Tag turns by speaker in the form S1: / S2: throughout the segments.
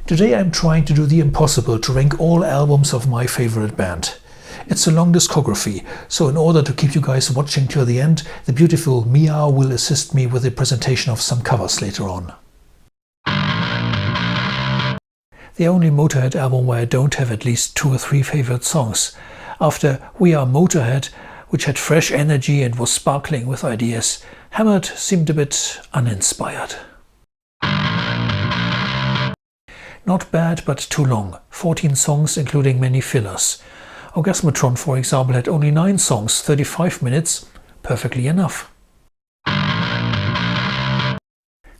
S1: Today I'm trying to do the impossible to rank all albums of my favorite band. It's a long discography, so in order to keep you guys watching till the end, the beautiful Mia will assist me with the presentation of some covers later on. The only Motörhead album where I don't have at least 2 or 3 favorite songs. After We Are Motörhead, which had fresh energy and was sparkling with ideas, Hammered seemed a bit uninspired. Not bad, but too long. 14 songs including many fillers. Orgasmatron, for example, had only 9 songs, 35 minutes, perfectly enough.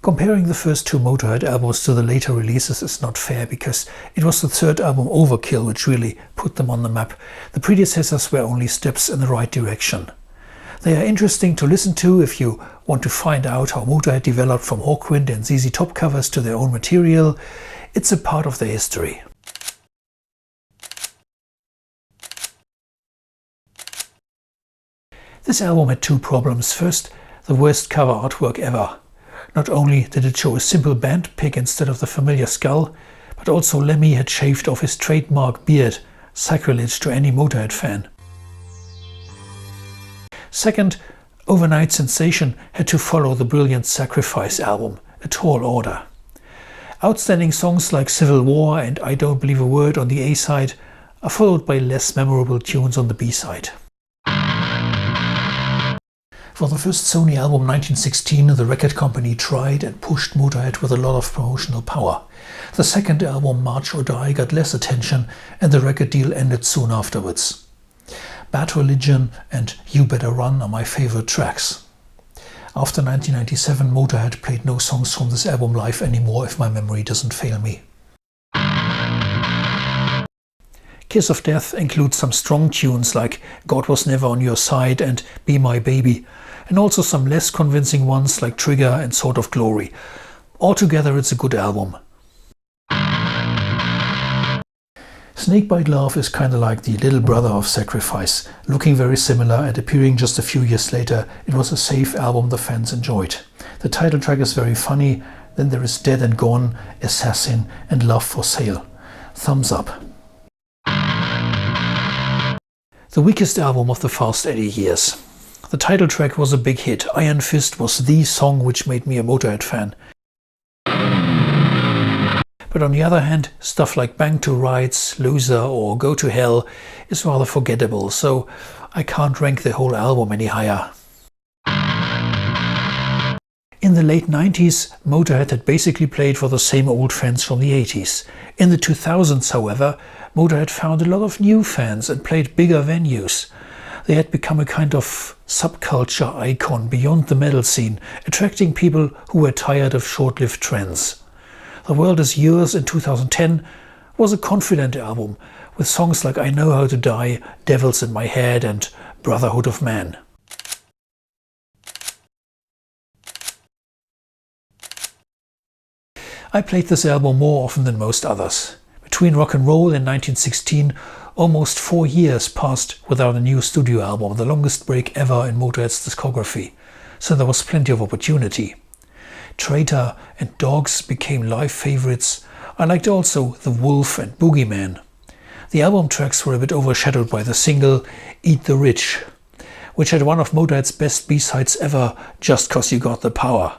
S1: Comparing the first 2 Motörhead albums to the later releases is not fair, because it was the third album, Overkill, which really put them on the map. The predecessors were only steps in the right direction. They are interesting to listen to if you want to find out how Motörhead developed from Hawkwind and ZZ Top covers to their own material. It's a part of their history. This album had 2 problems. First, the worst cover artwork ever. Not only did it show a simple band pic instead of the familiar skull, but also Lemmy had shaved off his trademark beard, sacrilege to any Motörhead fan. Second, Overnight Sensation had to follow the brilliant Sacrifice album, a tall order. Outstanding songs like Civil War and I Don't Believe a Word on the A-side are followed by less memorable tunes on the B-side. For the first Sony album 1916, the record company tried and pushed Motörhead with a lot of promotional power. The second album, March or Die, got less attention and the record deal ended soon afterwards. Bad Religion and You Better Run are my favorite tracks. After 1997, Motörhead played no songs from this album live anymore, if my memory doesn't fail me. Kiss of Death includes some strong tunes like God Was Never on Your Side and Be My Baby, and also some less convincing ones like Trigger and Sword of Glory. Altogether, it's a good album. Snakebite Love is kinda like the little brother of Sacrifice, looking very similar and appearing just a few years later. It was a safe album the fans enjoyed. The title track is very funny, then there is Dead and Gone, Assassin and Love for Sale. Thumbs up. The weakest album of the Fast Eddie years. The title track was a big hit. Iron Fist was the song which made me a Motörhead fan. But on the other hand, stuff like Bang to Rights, Loser or Go to Hell is rather forgettable, so I can't rank the whole album any higher. In the late 90s, Motörhead had basically played for the same old fans from the 80s. In the 2000s, however, Motörhead found a lot of new fans and played bigger venues. They had become a kind of subculture icon beyond the metal scene, attracting people who were tired of short-lived trends. The World Is Yours in 2010 was a confident album, with songs like I Know How to Die, Devils in My Head and Brotherhood of Man. I played this album more often than most others. Between Rock and Roll in 1916, almost 4 years passed without a new studio album, the longest break ever in Motörhead's discography, so there was plenty of opportunity. Traitor and Dogs became live favorites. I liked also The Wolf and Boogeyman. The album tracks were a bit overshadowed by the single Eat the Rich, which had one of Motörhead's best B-sides ever, Just 'Cause You Got the Power.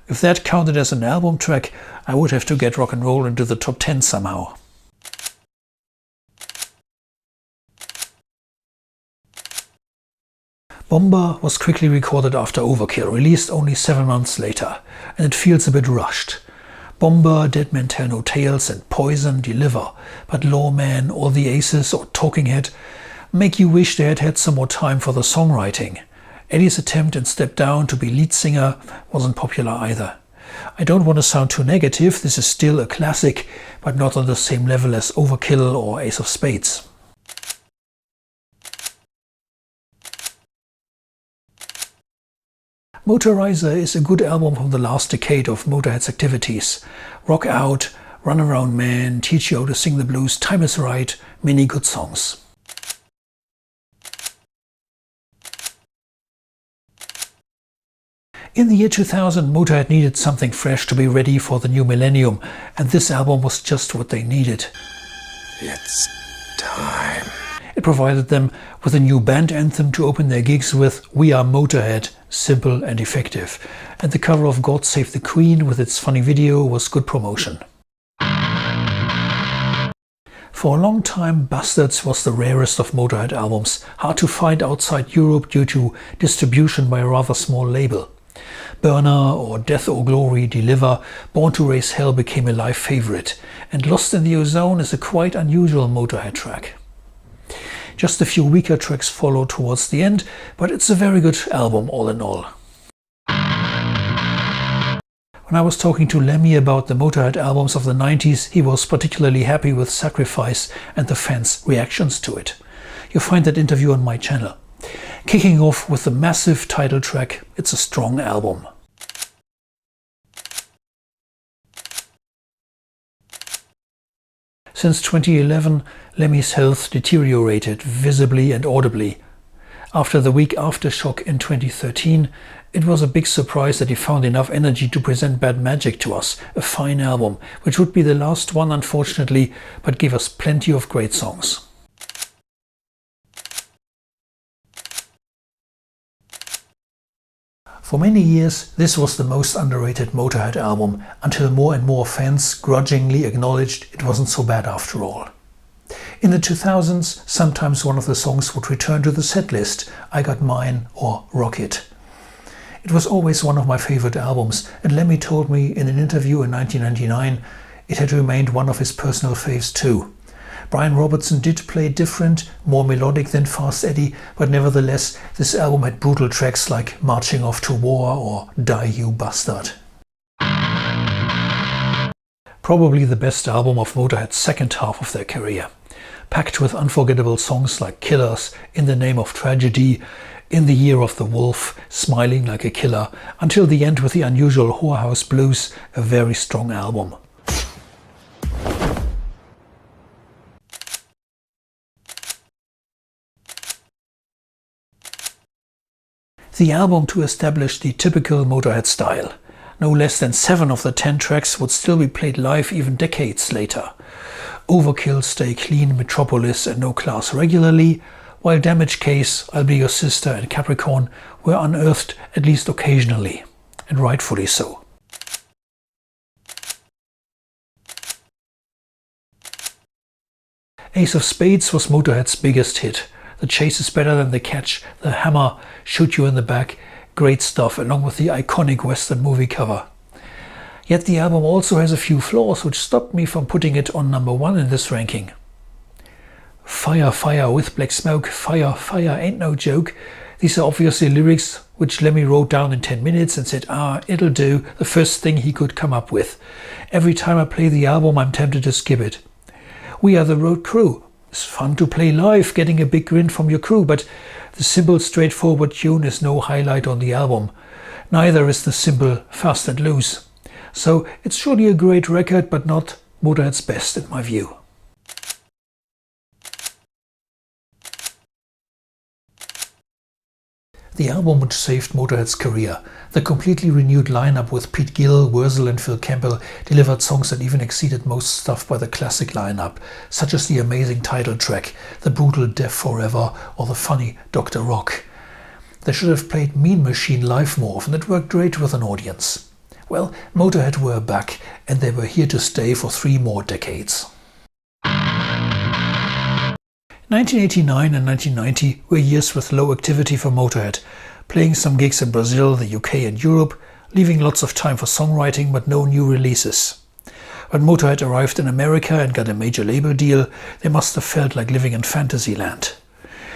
S1: If that counted as an album track, I would have to get Rock and Roll into the top 10 somehow. Bomber was quickly recorded after Overkill, released only 7 months later, and it feels a bit rushed. Bomber, Dead Men Tell No Tales and Poison deliver, but Lawman, All the Aces or Talking Head make you wish they had had some more time for the songwriting. Eddie's attempt in Step Down to be lead singer wasn't popular either. I don't want to sound too negative, this is still a classic, but not on the same level as Overkill or Ace of Spades. Motorizer is a good album from the last decade of Motörhead's activities. Rock Out, Run Around Man, Teach You How to Sing the Blues, Time Is Right, many good songs. In the year 2000, Motörhead needed something fresh to be ready for the new millennium, and this album was just what they needed.
S2: It's time.
S1: It provided them with a new band anthem to open their gigs with, "We are Motörhead," simple and effective. And the cover of God Save the Queen with its funny video was good promotion. For a long time, Bastards was the rarest of Motörhead albums, hard to find outside Europe due to distribution by a rather small label. Burner or Death or Glory, Deliver, Born to Raise Hell became a live favorite, and Lost in the Ozone is a quite unusual Motörhead track. Just a few weaker tracks follow towards the end, but it's a very good album all in all. When I was talking to Lemmy about the Motörhead albums of the 90s, he was particularly happy with Sacrifice and the fans' reactions to it. You'll find that interview on my channel. Kicking off with the massive title track, it's a strong album. Since 2011, Lemmy's health deteriorated visibly and audibly. After the week aftershock in 2013, it was a big surprise that he found enough energy to present Bad Magic to us, a fine album, which would be the last one unfortunately, but gave us plenty of great songs. For many years, this was the most underrated Motörhead album, until more and more fans grudgingly acknowledged it wasn't so bad after all. In the 2000s, sometimes one of the songs would return to the setlist, I Got Mine or Rocket. It was always one of my favorite albums, and Lemmy told me in an interview in 1999 it had remained one of his personal faves too. Brian Robertson did play different, more melodic than Fast Eddie, but nevertheless this album had brutal tracks like Marching Off to War or Die You Bastard. Probably the best album of Motörhead's second half of their career, packed with unforgettable songs like Killers, In the Name of Tragedy, In the Year of the Wolf, Smiling Like a Killer, until the end with the unusual Whorehouse Blues, a very strong album. The album to establish the typical Motörhead style. No less than 7 of the 10 tracks would still be played live even decades later. Overkill, Stay Clean, Metropolis and No Class regularly, while Damage Case, I'll Be Your Sister and Capricorn were unearthed at least occasionally, and rightfully so. Ace of Spades was Motörhead's biggest hit. The chase is better than the catch, the hammer, shoot you in the back, great stuff along with the iconic Western movie cover. Yet the album also has a few flaws which stopped me from putting it on number 1 in this ranking. Fire, fire with black smoke, fire, fire ain't no joke. These are obviously lyrics which Lemmy wrote down in 10 minutes and said, it'll do, the first thing he could come up with. Every time I play the album I'm tempted to skip it. We Are the Road Crew. It's fun to play live, getting a big grin from your crew, but the simple, straightforward tune is no highlight on the album. Neither is the simple Fast and Loose. So it's surely a great record, but not Motörhead's best in my view. The album which saved Motörhead's career. The completely renewed lineup with Pete Gill, Wurzel and Phil Campbell delivered songs that even exceeded most stuff by the classic lineup, such as the amazing title track, the brutal Death Forever or the funny Dr. Rock. They should have played Mean Machine live more often, it worked great with an audience. Well, Motörhead were back and they were here to stay for 3 more decades. 1989 and 1990 were years with low activity for Motörhead, playing some gigs in Brazil, the UK and Europe, leaving lots of time for songwriting but no new releases. When Motörhead arrived in America and got a major label deal, they must have felt like living in Fantasyland.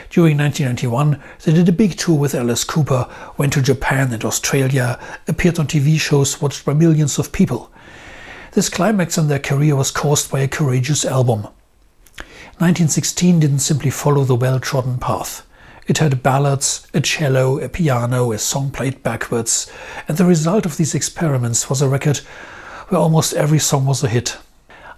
S1: During 1991 they did a big tour with Alice Cooper, went to Japan and Australia, appeared on TV shows watched by millions of people. This climax in their career was caused by a courageous album. 1916 didn't simply follow the well-trodden path. It had ballads, a cello, a piano, a song played backwards, and the result of these experiments was a record where almost every song was a hit.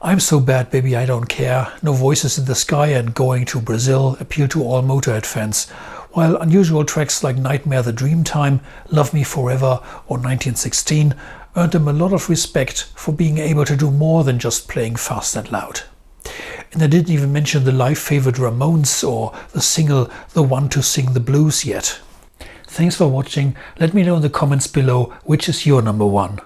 S1: I'm So Bad Baby I Don't Care, No Voices in the Sky and Going to Brazil appeal to all Motörhead fans, while unusual tracks like Nightmare the Dreamtime, Love Me Forever or 1916 earned them a lot of respect for being able to do more than just playing fast and loud. And I didn't even mention the live favorite Ramones or the single The One to Sing the Blues yet. Thanks for watching. Let me know in the comments below which is your number one.